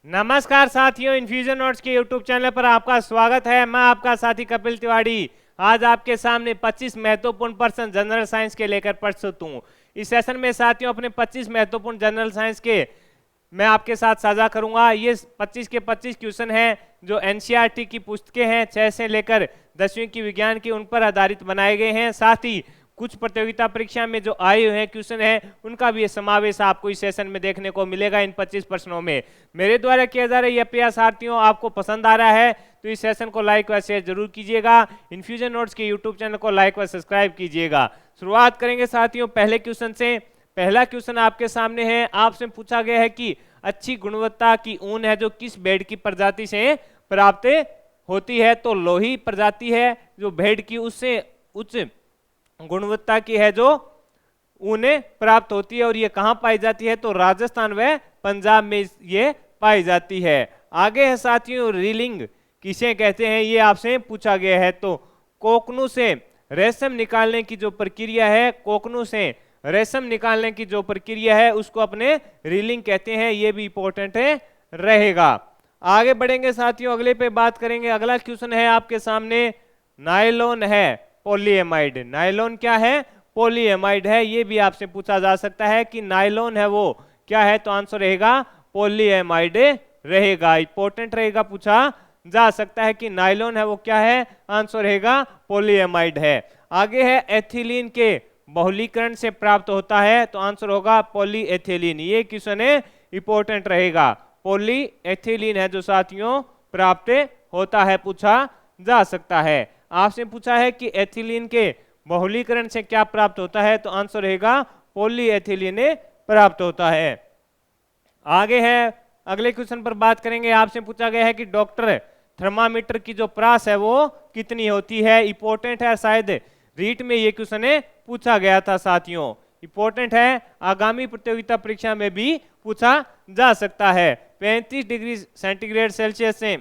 नमस्कार साथियों, infusion notes के यूट्यूब चैनल पर आपका स्वागत है। मैं आपका साथी कपिल तिवारी आज आपके सामने 25 महत्वपूर्ण प्रश्न जनरल साइंस के लेकर प्रस्तुत हूँ। इस सेशन में साथियों अपने 25 महत्वपूर्ण जनरल साइंस के मैं आपके साथ साझा करूंगा। ये 25 के 25 क्वेश्चन हैं जो एनसीईआरटी की पुस्तकें हैं 6 से लेकर 10वीं की विज्ञान की, उन पर आधारित बनाए गए हैं। साथ ही कुछ प्रतियोगिता परीक्षा में जो आए हुए हैं क्वेश्चन है उनका भी समावेश आपको इस सेशन में देखने को मिलेगा। इन 25 प्रश्नों में मेरे द्वारा किया जा रहा है यह प्रयास साथियों आपको पसंद आ रहा है तो इस सेशन को लाइक व शेयर जरूर कीजिएगा। इन्फ्यूजन नोट्स के यूट्यूब चैनल को लाइक व सब्सक्राइब कीजिएगा। शुरुआत करेंगे साथियों पहले क्वेश्चन से। पहला क्वेश्चन आपके सामने है। आपसे पूछा गया है कि अच्छी गुणवत्ता की ऊन है जो किस भेड़ की प्रजाति से प्राप्त होती है। तो लोही प्रजाति है जो भेड़ की, उससे उच्च गुणवत्ता की है जो ऊनें प्राप्त होती है। और ये कहाँ पाई जाती है तो राजस्थान व पंजाब में ये पाई जाती है। आगे है साथियों रीलिंग किसे कहते हैं, ये आपसे पूछा गया है। तो कोकनू से रेशम निकालने की जो प्रक्रिया है, कोकनू से रेशम निकालने की जो प्रक्रिया है उसको अपने रीलिंग कहते हैं। ये भी इंपॉर्टेंट है रहेगा। आगे बढ़ेंगे साथियों, अगले पे बात करेंगे। अगला क्वेश्चन है आपके सामने, नायलॉन है पॉलीएमाइड। नायलॉन क्या है? पॉलीएमाइड है। ये भी आपसे पूछा जा सकता है कि नायलॉन है वो क्या है, तो आंसर रहेगा पॉलीएमाइड रहेगा। इंपॉर्टेंट रहेगा, पूछा जा सकता है कि नायलॉन है वो क्या है, आंसर रहेगा पॉलीएमाइड है। आगे है एथिलीन के बहुलीकरण से प्राप्त होता है, तो आंसर होगा पॉलीएथिलीन। ये क्वेश्चन है इंपॉर्टेंट रहेगा। पॉलीएथिलीन है जो साथियों प्राप्त होता है, पूछा जा सकता है। आपसे पूछा है कि एथिलीन के बहुलीकरण से क्या प्राप्त होता है, तो आंसर रहेगा पॉलीएथिलीन प्राप्त होता है। आगे है अगले क्वेश्चन पर बात करेंगे। आपसे पूछा गया है कि डॉक्टर थर्मामीटर की जो प्रास है वो कितनी होती है। इंपॉर्टेंट है, शायद रीट में ये क्वेश्चन पूछा गया था साथियों। इंपॉर्टेंट है, आगामी प्रतियोगिता परीक्षा में भी पूछा जा सकता है। 35 डिग्री सेंटीग्रेड सेल्सियस से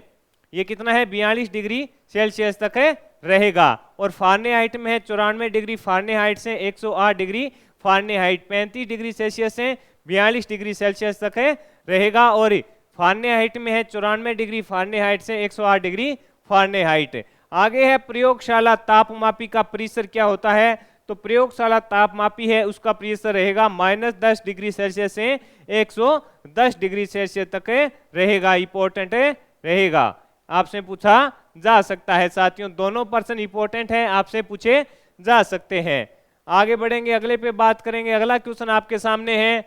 ये कितना है 42 डिग्री सेल्सियस तक है रहेगा। और फारेनहाइट में है 94 डिग्री फारेनहाइट से 108 डिग्री फारेनहाइट। 35 डिग्री सेल्सियस से 42 डिग्री सेल्सियस तक है रहेगा। और फारेनहाइट में है 94 डिग्री फारेनहाइट से 108 डिग्री फारेनहाइट। आगे है प्रयोगशाला तापमापी का परिसर क्या होता है। तो प्रयोगशाला तापमापी है उसका परिसर रहेगा -10 डिग्री सेल्सियस से 110 डिग्री सेल्सियस तक रहेगा। इंपॉर्टेंट रहेगा, आपसे पूछा जा सकता है साथियों। दोनों पर्सन इंपॉर्टेंट हैं, आपसे पूछे जा सकते हैं। आगे बढ़ेंगे, अगले पे बात करेंगे। अगला क्वेश्चन आपके सामने है,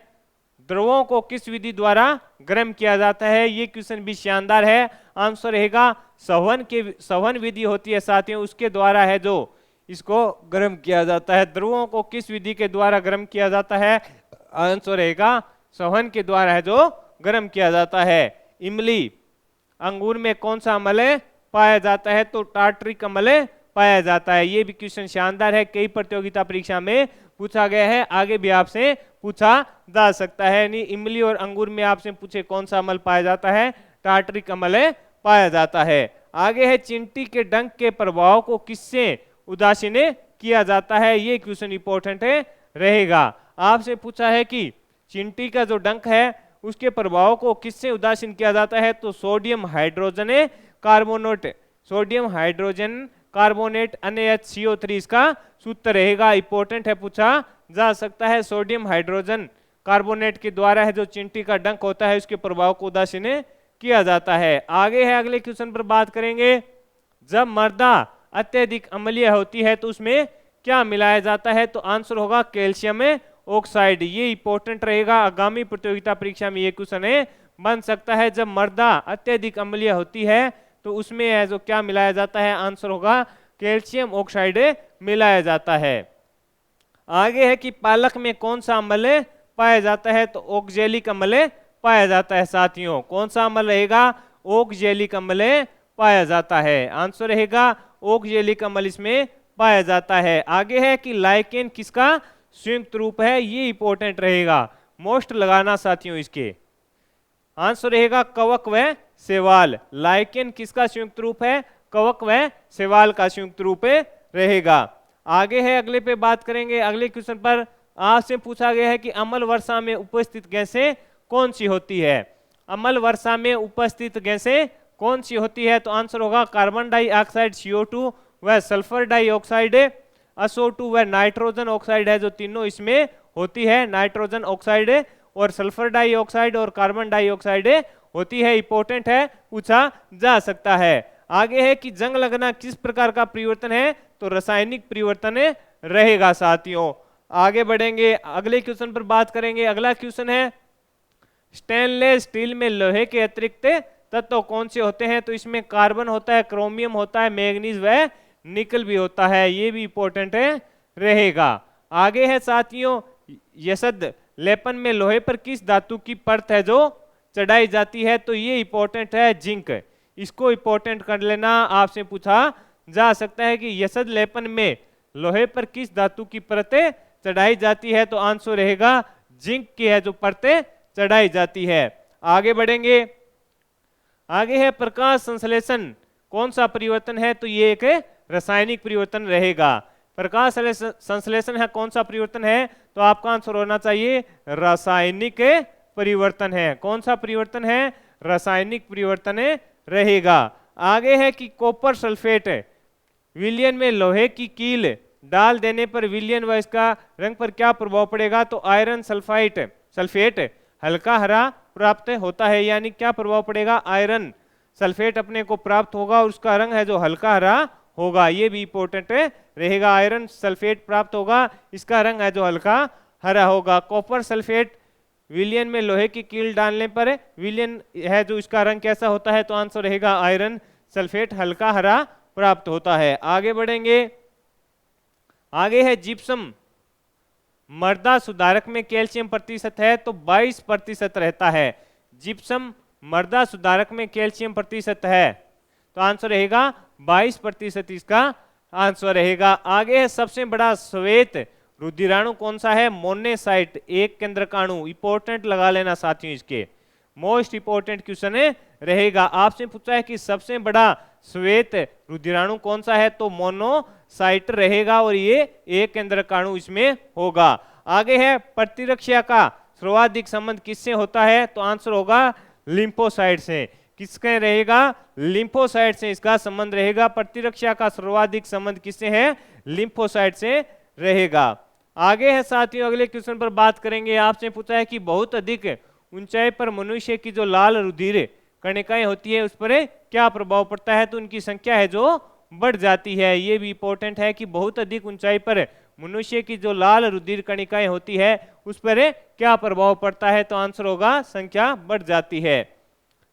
द्रवों को किस विधि द्वारा गर्म किया जाता है। ये क्वेश्चन भी शानदार है, आंसर रहेगा संवहन विधि होती है साथियों, उसके द्वारा है जो इसको गर्म किया जाता है। द्रवों को किस विधि के द्वारा गर्म किया जाता है, आंसर रहेगा संवहन के द्वारा है जो गर्म किया जाता है। इमली अंगूर में कौन सा अम्ल पाया जाता है, तो टार्टरिक अम्ल पाया जाता है। ये भी क्वेश्चन शानदार है, कई प्रतियोगिता परीक्षा में पूछा गया है, आगे भी आपसे पूछा जा सकता है। नहीं, इमली और अंगूर में आपसे पूछे कौन सा अम्ल पाया जाता है, टार्टरिक अम्ल पाया जाता है। आगे है चींटी के डंक के प्रभाव को किससे उदासीन किया जाता है। ये क्वेश्चन इंपॉर्टेंट रहेगा। आपसे पूछा है कि चींटी का जो डंक है उसके प्रभाव को किससे उदासीन किया जाता है, तो sodium hydrogen carbonate, sodium hydrogen carbonate NaHCO3 इसका सूत्र रहेगा। इंपॉर्टेंट है, पूछा जा सकता है। सोडियम हाइड्रोजन कार्बोनेट के द्वारा है जो चींटी का डंक होता है उसके प्रभाव को उदासीन किया जाता है। आगे है अगले क्वेश्चन पर बात करेंगे, जब मृदा अत्यधिक अम्लीय होती है तो उसमें क्या मिलाया जाता है, तो आंसर होगा कैल्शियम ऑक्साइड। ये इंपॉर्टेंट रहेगा, आगामी प्रतियोगिता परीक्षा में ये क्वेश्चन बन सकता है। जब मृदा अत्यधिक अम्लीय होती है तो उसमें है जो क्या मिलाया जाता है, आंसर होगा कैल्शियम ऑक्साइड मिलाया जाता है। आगे है कि पालक में कौन सा अम्ल पाया जाता है, तो ऑक्जेलिक अम्ल पाया जाता है साथियों। कौन सा अम्ल रहेगा, ऑक्जेलिक अम्ल पाया जाता है, आंसर रहेगा ऑक्जेलिक अम्ल इसमें पाया जाता है। आगे है कि लाइकेन किसका संयुक्त रूप है, ये इंपॉर्टेंट रहेगा, मोस्ट लगाना साथियों। इसके आंसर रहेगा कवक व शैवाल। लाइकेन किसका संयुक्त रूप है, कवक व शैवाल का संयुक्त रूप रहेगा। आगे है अगले पे बात करेंगे। अगले क्वेश्चन पर आपसे पूछा गया है कि अम्ल वर्षा में उपस्थित गैसें कौन सी होती है। अम्ल वर्षा में उपस्थित गैसें कौन सी होती है? तो आंसर होगा कार्बन डाइऑक्साइड CO2 व सल्फर डाइऑक्साइड SO2 व नाइट्रोजन ऑक्साइड है, जो तीनों इसमें होती है। नाइट्रोजन ऑक्साइड और सल्फर डाइऑक्साइड और कार्बन डाइऑक्साइड होती है। इंपॉर्टेंट है, पूछा जा सकता है। आगे है कि जंग लगना किस प्रकार का परिवर्तन है? तो रासायनिक परिवर्तन रहेगा साथियों। आगे बढ़ेंगे, अगले क्वेश्चन पर बात करेंगे। अगला क्वेश्चन है स्टेनलेस स्टील में लोहे के अतिरिक्त तत्व कौन से होते हैं? तो इसमें कार्बन होता है, क्रोमियम होता है, मैग्नीज व निकल भी होता है। ये भी इंपॉर्टेंट रहेगा। आगे है साथियों यशद लेपन में लोहे पर किस धातु की परत है जो चढ़ाई जाती है? तो ये इंपॉर्टेंट है, जिंक। इसको इंपॉर्टेंट कर लेना, आपसे पूछा जा सकता है कि यशद लेपन में लोहे पर किस धातु की परतें चढ़ाई जाती है? तो आंसर रहेगा जिंक की है जो परतें चढ़ाई जाती है। आगे बढ़ेंगे, आगे है प्रकाश संश्लेषण कौन सा परिवर्तन है? तो ये एक रासायनिक परिवर्तन रहेगा। प्रकाश संश्लेषण है कौन सा परिवर्तन है? तो आपका आंसर होना चाहिए रासायनिक परिवर्तन है। कौन सा परिवर्तन है? रासायनिक परिवर्तन रहेगा। आगे है कि कॉपर सल्फेट विलयन में लोहे की कील डाल देने पर विलयन व इसका रंग पर क्या प्रभाव पड़ेगा? तो आयरन सल्फेट हल्का हरा प्राप्त होता है, यानी क्या प्रभाव पड़ेगा? आयरन सल्फेट अपने को प्राप्त होगा और उसका रंग है जो हल्का हरा होगा। ये भी इंपॉर्टेंट रहेगा। आयरन सल्फेट प्राप्त होगा, इसका रंग है जो हल्का हरा होगा। कॉपर सल्फेट विलयन में लोहे की कील डालने पर विलयन है जो इसका रंग कैसा होता है? तो आंसर रहेगा आयरन सल्फेट हल्का हरा प्राप्त होता है। आगे बढ़ेंगे, आगे है जिप्सम मृदा सुधारक में कैल्शियम प्रतिशत है? तो 22% रहता है। जिप्सम मृदा सुधारक में कैल्शियम प्रतिशत है, तो आंसर रहेगा 22% इसका आंसर रहेगा। आगे है सबसे बड़ा श्वेत रुधिराणु कौन सा है? मोनेसाइट एक केंद्रकाणु। इंपॉर्टेंट लगा लेना साथियों, इसके मोस्ट इंपॉर्टेंट क्वेश्चन रहेगा। आपसे पूछा है कि सबसे बड़ा श्वेत रुधिराणु कौन सा है? तो मोनोसाइट रहेगा और ये एक केंद्रकाणु इसमें होगा। आगे है प्रतिरक्षा का सर्वाधिक संबंध किससे होता है? तो आंसर होगा लिम्फोसाइट से। किसके रहेगा? लिम्फोसाइट से इसका संबंध रहेगा। प्रतिरक्षा का सर्वाधिक संबंध किससे है? लिम्फोसाइट से रहेगा। आगे है साथियों, अगले क्वेश्चन पर बात करेंगे। आपसे पूछा है कि बहुत अधिक ऊंचाई पर मनुष्य की जो लाल रुधिर कणिकाएं होती है उस पर क्या प्रभाव पड़ता है? तो उनकी संख्या है जो बढ़ जाती है। ये भी इंपॉर्टेंट है कि बहुत अधिक ऊंचाई पर मनुष्य की जो लाल रुधिर कणिकाएं होती है उस पर क्या प्रभाव पड़ता है? तो आंसर होगा संख्या बढ़ जाती है।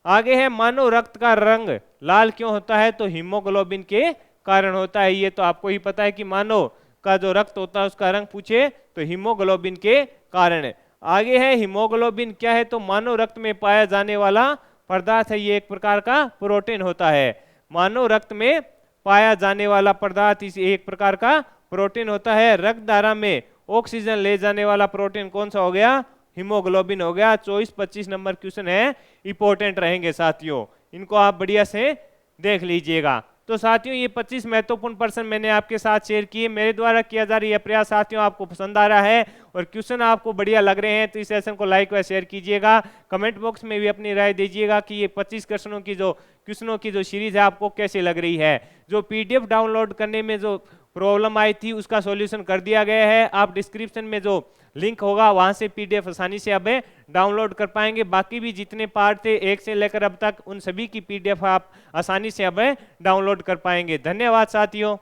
आगे है मानव रक्त का रंग लाल क्यों होता है? तो हीमोग्लोबिन के कारण होता है। ये तो आपको ही पता है कि मानव का जो रक्त होता है उसका रंग पूछे तो हीमोग्लोबिन के कारण। आगे है हीमोग्लोबिन क्या है? तो मानव रक्त में पाया जाने वाला पदार्थ है। ये एक प्रकार का प्रोटीन होता है। मानव रक्त में पाया जाने वाला पदार्थ इस एक प्रकार का प्रोटीन होता है। रक्त धारा में ऑक्सीजन ले जाने वाला प्रोटीन कौन सा हो गया? हीमोग्लोबिन हो गया। 24-25 नंबर क्वेश्चन है, इंपॉर्टेंट रहेंगे साथियों, इनको आप बढ़िया से देख लीजिएगा। तो साथियों ये 25 महत्वपूर्ण प्रश्न मैंने आपके साथ शेयर किए। मेरे द्वारा किया जा रही है प्रयास साथियों आपको पसंद आ रहा है और क्वेश्चन आपको बढ़िया लग रहे हैं तो इस सेशन को लाइक व शेयर कीजिएगा। कमेंट बॉक्स में भी अपनी राय दीजिएगा कि ये 25 क्वेश्चनों की जो सीरीज है आपको कैसी लग रही है। जो PDF डाउनलोड करने में जो प्रॉब्लम आई थी उसका सॉल्यूशन कर दिया गया है। आप डिस्क्रिप्शन में जो लिंक होगा वहां से PDF आसानी से अब डाउनलोड कर पाएंगे। बाकी भी जितने पार्ट थे 1 से लेकर अब तक उन सभी की PDF आप आसानी से अब डाउनलोड कर पाएंगे। धन्यवाद साथियों।